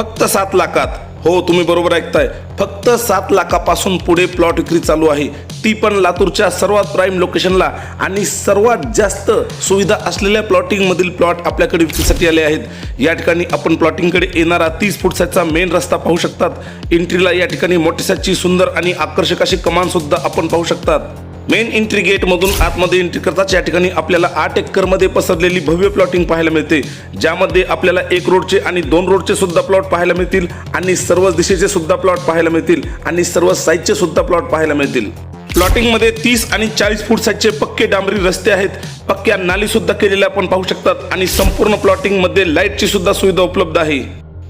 फक्त 7 लाखात। हो, तुम्ही बरोबर ऐकताय, फक्त 7 लाखापासून पुढे प्लॉट विक्री चालू आहे, ती पण लातूरच्या सर्वात प्राईम लोकेशनला आणि सर्वात जास्त सुविधा असलेल्या प्लॉटिंग मधील प्लॉट आपल्याकडे विक्रीसाठी आले आहेत। या ठिकाणी आपण प्लॉटिंगकडे येणारा 30 फूट साईजचा मेन रस्ता पाहू शकतात। एंट्रीला या ठिकाणी मोठी साईजची सुंदर आणि आकर्षक अशी कमान सुद्धा आपण पाहू शकतात। मेन एंट्री गेट मधून आतमध्ये एंट्री करताच या ठिकाणी आपल्याला 8 एकर मध्ये पसरलेली भव्य प्लॉटिंग पाहायला मिळते, ज्यामध्ये आपल्याला 1 रोडचे आणि 2 रोडचे सुद्धा प्लॉट पाहायला मिळतील आणि सर्व दिशेचे सुद्धा प्लॉट पाहायला मिळतील आणि सर्व साईजचे सुद्धा प्लॉट पाहायला मिळतील। प्लॉटिंग मध्ये 30 आणि 40 फूट साईजचे पक्के डांबरी रस्ते आहेत, पक्क्या नाली सुद्धा केलेल्या आपण पाहू शकतात आणि संपूर्ण प्लॉटिंग मध्ये लाईटची सुद्धा सुविधा उपलब्ध आहे।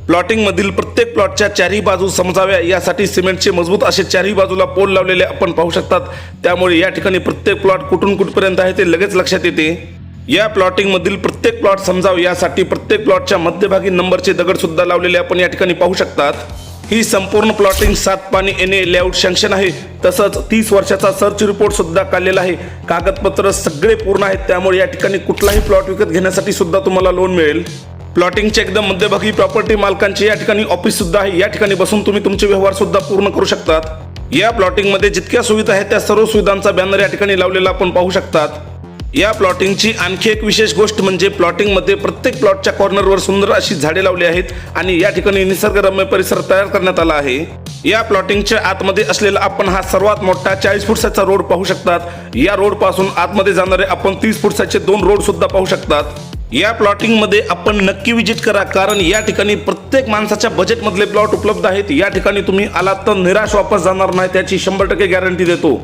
प्लॉटिंग मधील प्रत्येक प्लॉटच्या चारही बाजू समजाव्या यासाठी सिमेंटचे मजबूत असे चारही बाजूला पोल लावलेले आपण पाहू शकतात, त्यामुळे या ठिकाणी प्रत्येक प्लॉट कुठून कुठपर्यंत आहे ते लगेच लक्षात येते। या प्लॉटिंग मधील प्रत्येक प्लॉट समजावे यासाठी प्रत्येक प्लॉटच्या मध्यभागी नंबरचे दगड सुद्धा लावलेले आपण या ठिकाणी पाहू शकतात। ही संपूर्ण प्लॉटिंग 7 पाणी येणे लेआउट सँक्शन आहे, तसंच 30 वर्षाचा सर्च रिपोर्ट सुद्धा काढलेला आहे, कागदपत्र सगळे पूर्ण आहेत, त्यामुळे या ठिकाणी कुठलाही प्लॉट विकत घेण्यासाठी सुद्धा तुम्हाला लोन मिळेल। प्लॉटिंगच्या एकदम मध्यभागी प्रॉपर्टी मालकांचे या ठिकाणी ऑफिस सुद्धा आहे, या ठिकाणी बसून तुम्ही तुमचे व्यवहार सुद्धा पूर्ण करू शकतात। या प्लॉटिंग मध्ये जितक्या सुविधा आहेत त्या सर्व सुविधांचा बॅनर या ठिकाणी लावलेला आपण पाहू शकतात। या प्लॉटिंगची आणखी एक विशेष गोष्ट म्हणजे प्लॉटिंग मध्ये प्रत्येक प्लॉटच्या कॉर्नरवर सुंदर अशी झाडे लावली आहेत आणि या ठिकाणी निसर्गरम्य परिसर तयार करण्यात आला आहे। या प्लॉटिंगच्या आतमध्ये असलेला आपण हा सर्वात मोठा 40 फूट साईजचा रोड पाहू शकतात। या रोड पासून आतमध्ये जाणारे आपण 30 फूट साईजचे 2 रोड सुद्धा पाहू शकतात। या प्लॉटिंग मध्ये आपण नक्की विजिट करा, कारण या ठिकाणी प्रत्येक माणसाच्या बजेट मधले प्लॉट उपलब्ध आहेत। या ठिकाणी तुम्ही आलात तर निराश वापस जाणार नाही, त्याची 100% गॅरंटी देतो।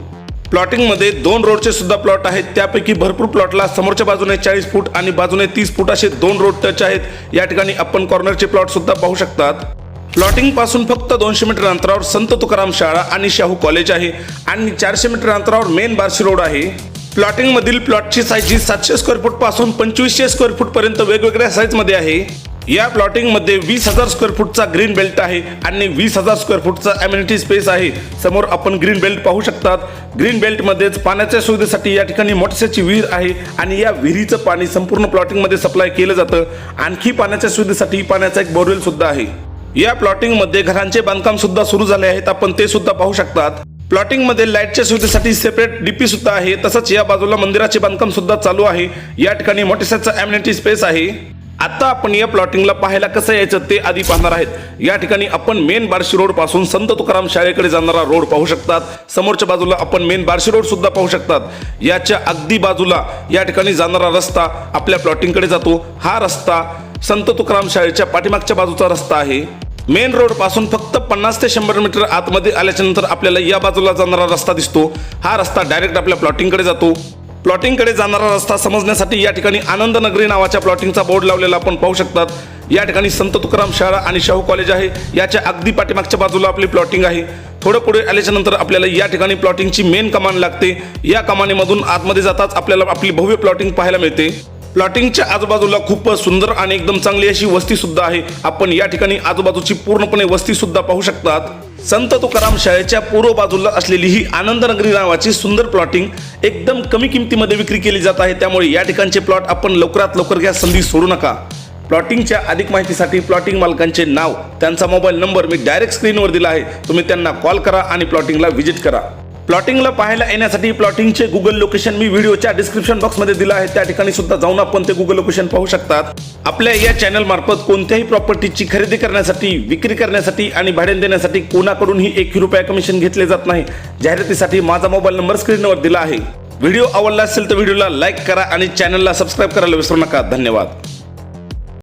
प्लॉटिंग मध्ये 2 रोडचे सुद्धा प्लॉट आहेत, त्यापैकी भरपूर प्लॉटला समोरच्या बाजूने 40 फूट आणि बाजूने 30 फूट असे 2 रोड टच आहेत। या ठिकाणी आपण कॉर्नरचे प्लॉट सुद्धा पाहू शकतात। प्लॉटिंग पासून फक्त 200 मीटर अंतरावर संत तुकाराम शाळा आणि शाहू कॉलेज आहे आणि 400 मीटर अंतरावर मेन बार्शी रोड आहे। प्लॉटिंग मधील प्लॉटची साईज 700 स्क्वेअर फूट पासून 2500 स्क्वेअर फूट पर्यंत वेगवेगळ्या साईज मध्ये आहे। या प्लॉटिंग मध्ये 20,000 स्क्वेअर फूटचा ग्रीन बेल्ट आहे आणि 20,000 स्क्वेअर फूटचा अम्युनिटी स्पेस आहे। समोर आपण ग्रीन बेल्ट पाहू शकतात। ग्रीन बेल्ट मध्येच पाण्याच्या सुविधेसाठी या ठिकाणी मोठीशी विहीर आहे आणि या विहिरीचं पाणी संपूर्ण प्लॉटिंग मध्ये सप्लाय केलं जातं। आणखी पाण्याच्या सुविधेसाठी पाण्याचा एक बोरवेल सुद्धा आहे। या प्लॉटिंग मध्ये घरांचे बांधकाम सुद्धा सुरू झाले आहेत, आपण ते सुद्धा पाहू शकतात। प्लॉटिंग मध्ये लाईटच्या सुविधेसाठी सेपरेट डीपी सुद्धा आहे, तसंच या बाजूला मंदिराचे बांधकाम सुद्धा चालू आहे। या ठिकाणी मोठेसाचा अम्युनिटी स्पेस आहे। आता आपण या प्लॉटिंगला पाहायला कसं यायचं ते आधी पाहणार आहेत। या ठिकाणी आपण मेन बार्शी रोड पासून संत तुकाराम शाळेकडे जाणारा रोड पाहू शकतात। समोरच्या बाजूला आपण मेन बार्शी रोड सुद्धा पाहू शकतात। याच्या अगदी बाजूला या ठिकाणी जाणारा रस्ता आपल्या प्लॉटिंगकडे जातो। हा रस्ता संत तुकाराम शाळेच्या पाठीमागच्या बाजूचा रस्ता आहे। मेन रोड पासून फक्त 50 ते 100 मीटर आतमध्ये आल्याच्या नंतर आपल्याला या बाजूला जाणारा रस्ता दिसतो। हा रस्ता डायरेक्ट आपल्या प्लॉटिंगकडे जातो। प्लॉटिंगकडे जाणारा रस्ता समजण्यासाठी या ठिकाणी आनंद नगरी नावाच्या प्लॉटिंगचा बोर्ड लावलेला आपण पाहू शकतात। या ठिकाणी संत तुकाराम शाळा आणि शाहू कॉलेज आहे, याच्या अगदी पाठीमागच्या बाजूला आपली प्लॉटिंग आहे। थोडं पुढे आल्याच्या नंतर आपल्याला या ठिकाणी प्लॉटिंगची मेन कमान लागते। या कमानीमधून आतमध्ये जाताच आपल्याला आपली भव्य प्लॉटिंग पाहायला मिळते। प्लॉटिंगच्या आजूबाजूला खूप सुंदर आणि एकदम चांगली अशी वस्ती सुद्धा आहे। आपण या ठिकाणी आजूबाजूची पूर्णपणे वस्ती सुद्धा पाहू शकतात। संत तुकाराम शाळेच्या पूर्व बाजूला असलेली ही आनंदनगरी नावाची सुंदर प्लॉटिंग एकदम कमी किमतीमध्ये विक्री केली जात आहे, त्यामुळे या ठिकाणचे प्लॉट आपण लवकरात लवकर घ्या, संधी सोडू नका। प्लॉटिंगच्या अधिक माहितीसाठी प्लॉटिंग मालकांचे नाव, त्यांचा मोबाईल नंबर मी डायरेक्ट स्क्रीनवर दिला आहे, तुम्ही त्यांना कॉल करा आणि प्लॉटिंगला व्हिजिट करा। प्लॉटिंगला पाहायला येण्यासाठी प्लॉटिंगचे गुगल लोकेशन मी व्हिडिओच्या डिस्क्रिप्शन बॉक्समध्ये दिलं आहे, त्या ठिकाणी सुद्धा जाऊन आपण ते गुगल लोकेशन पाहू शकतात। आपल्या या चॅनल मार्फत कोणत्याही प्रॉपर्टीची खरेदी करण्यासाठी, विक्री करण्यासाठी आणि भाड्याने देण्यासाठी कोणाकडूनही 1 रुपया कमिशन घेतले जात नाही। जाहिरातीसाठी माझा मोबाईल नंबर स्क्रीनवर दिला आहे। व्हिडिओ आवडला असेल तर व्हिडिओला लाईक करा आणि चॅनलला सबस्क्राईब करायला विसरू नका। धन्यवाद।